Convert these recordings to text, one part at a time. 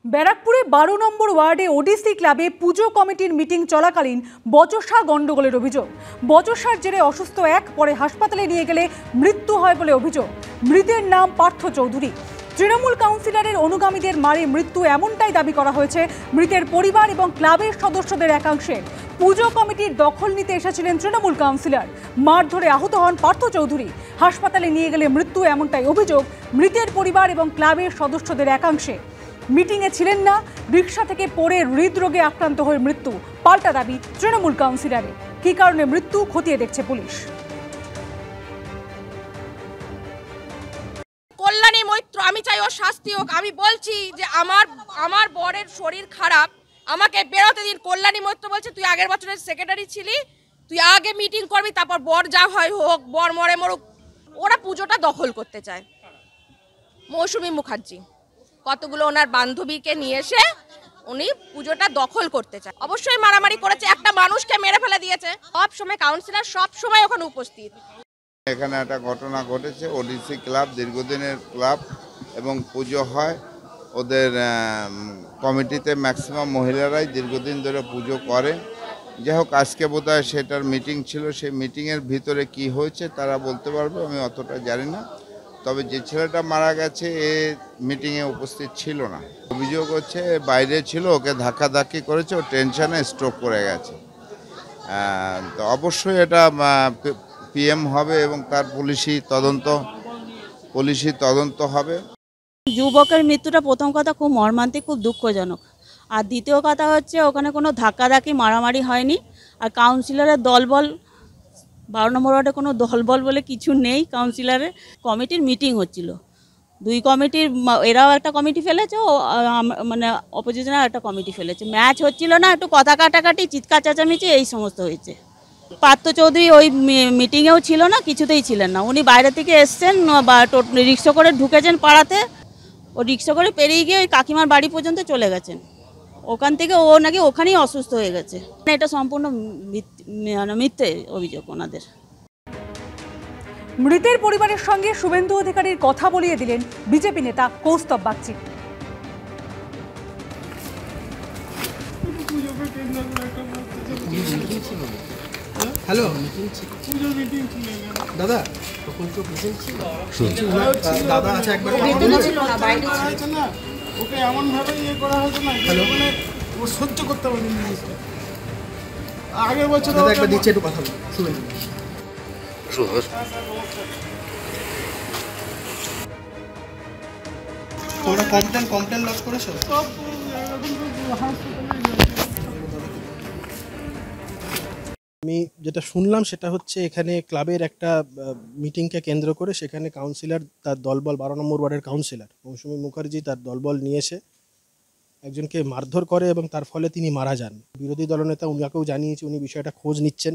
ব্যারাকপুরে 12 নম্বর ওয়ার্ডে ওডিসি ক্লাবে পুজো কমিটির মিটিং চলাকালীন বচসা গন্ডগোলের অভিযোগ। বচসার জেরে অসুস্থ এক পরে হাসপাতালে নিয়ে গেলে মৃত্যু হয় বলে অভিযোগ। মৃতের নাম পার্থ চৌধুরী। তৃণমূল কাউন্সিলরের অনুগামীদের মারে মৃত্যু এমনটাই দাবি করা হয়েছে মৃতের পরিবার এবং ক্লাবের সদস্যদের একাংশের। পুজো কমিটির দখল নিতে এসেছিলেন তৃণমূল কাউন্সিলর। মারধরে আহত হন পার্থ চৌধুরী। হাসপাতালে নিয়ে গেলে মৃত্যু এমনটাই অভিযোগ মৃতের পরিবার এবং ক্লাবের সদস্যদের একাংশে। মিটিংয়ে ছিলেন না, রিকশা থেকে পড়ে হৃদরোগে আক্রান্ত হয়ে মৃত্যু, পাল্টা দাবি তৃণমূল কাউন্সিলরের। কী কারণে মৃত্যু খতিয়ে দেখছে পুলিশ। কল্যাণী মৈত্র, আমি চাই ওর শাস্তি হোক। আমি বলছি যে আমার বরের শরীর খারাপ, আমাকে বেরোতে দিন। কল্যাণী মৈত্র বলছে তুই আগের বছরের সেক্রেটারি ছিলি, তুই আগে মিটিং করবি, তারপর বর যা হয় হোক, বর মরে মরুক। ওরা পুজোটা দখল করতে চায়। মৌসুমী মুখার্জি কতগুলো ওনার বান্ধবীকে নিয়ে এসে উনি পুজোটা দখল করতে চায়। অবশ্যই মারামারি করেছে, একটা মানুষকে মেরে ফেলে দিয়েছে। সব সময় কাউন্সিলর সব সময় ওখানে উপস্থিত। এখানে একটা ঘটনা ঘটেছে, ওডিসি ক্লাব দীর্ঘদিনের ক্লাব এবং পুজো হয়। ওদের কমিটিতে ম্যাক্সিমাম মহিলারাই দীর্ঘদিন ধরে পুজো করে। যাই হোক, আজকে বোধহয় সেটার মিটিং ছিল। সেই মিটিংয়ের ভিতরে কি হয়েছে তারা বলতে পারবে, আমি অতটা জানি না। তবে যে ছেলেটা মারা গেছে এ মিটিংয়ে উপস্থিত ছিল না। অভিযোগ হচ্ছে বাইরে ছিল, ওকে ধাক্কাধাক্কি করেছে, ও টেনশনে স্ট্রোক করে গেছে। তো অবশ্যই এটা পিএম হবে এবং তার পুলিশি তদন্ত হবে। যুবকের মৃত্যুটা প্রথম কথা খুব মর্মান্তিক, খুব দুঃখজনক। আর দ্বিতীয় কথা হচ্ছে ওখানে কোনো ধাক্কাধাক্কি মারামারি হয়নি। আর কাউন্সিলরের দলবল 12 নম্বর ওয়ার্ডে কোনো দলবল বলে কিছু নেই। কাউন্সিলরের কমিটির মিটিং হচ্ছিল, দুই কমিটির, এরাও একটা কমিটি ফেলেছে, মানে অপোজিশনের একটা কমিটি ফেলেছে। ম্যাচ হচ্ছিল না, একটু কথা কাটাকাটি, চিৎকার চেঁচামেচি এই সমস্ত হয়েছে। পার্থ চৌধুরী ওই মিটিংয়েও ছিল না, কিছুতেই ছিলেন না। উনি বাইরে থেকে এসছেন বা রিক্সা করে ঢুকেছেন পাড়াতে। ও রিক্সা করে পেরিয়ে গিয়ে ওই কাকিমার বাড়ি পর্যন্ত চলে গেছেন। ওখান থেকে ও নাকি ওখানেই অসুস্থ হয়ে গেছে। এটা সম্পূর্ণ মিথ্যে অভিযোগ ওনাদের। মৃতের পরিবারের সঙ্গে শুভেন্দু অধিকারীর কথা বলিয়ে দিলেন বিজেপি নেতা কৌস্তব বাগচি। হ্যালো দাদা, দাদা আছে একবার ওকে এমন ভাবে ইয়ে করা হয়েছে না, মানে ও সহ্য করতে পারেনি জিনিসটা। আগের বছর দাদা একবার দিচ্ছে, একটু কথা বলুন, শুনুন। তোমরা কমপ্লেন লজ করেছো? সব আমি যেটা শুনলাম সেটা হচ্ছে এখানে ক্লাবের একটা মিটিংকে কেন্দ্র করে সেখানে কাউন্সিলর তার দলবল 12 নম্বর ওয়ার্ডের কাউন্সিলর মৌসুমী মুখার্জি তার দলবল নিয়ে এসে একজনকে মারধর করে এবং তার ফলে তিনি মারা যান। বিরোধী দলনেতা উনাকেও জানিয়েছি, উনি বিষয়টা খোঁজ নিচ্ছেন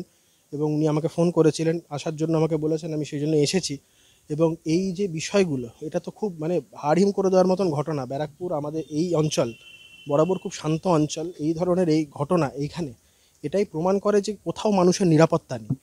এবং উনি আমাকে ফোন করেছিলেন, আসার জন্য আমাকে বলেছেন, আমি সেই জন্য এসেছি। এবং এই যে বিষয়গুলো, এটা তো খুব মানে হাড়হিম করে দেওয়ার মতন ঘটনা। ব্যারাকপুর আমাদের এই অঞ্চল বরাবর খুব শান্ত অঞ্চল। এই ধরনের এই ঘটনা এইখানে এটাই প্রমাণ করে যে কোথাও মানুষের নিরাপত্তা নেই।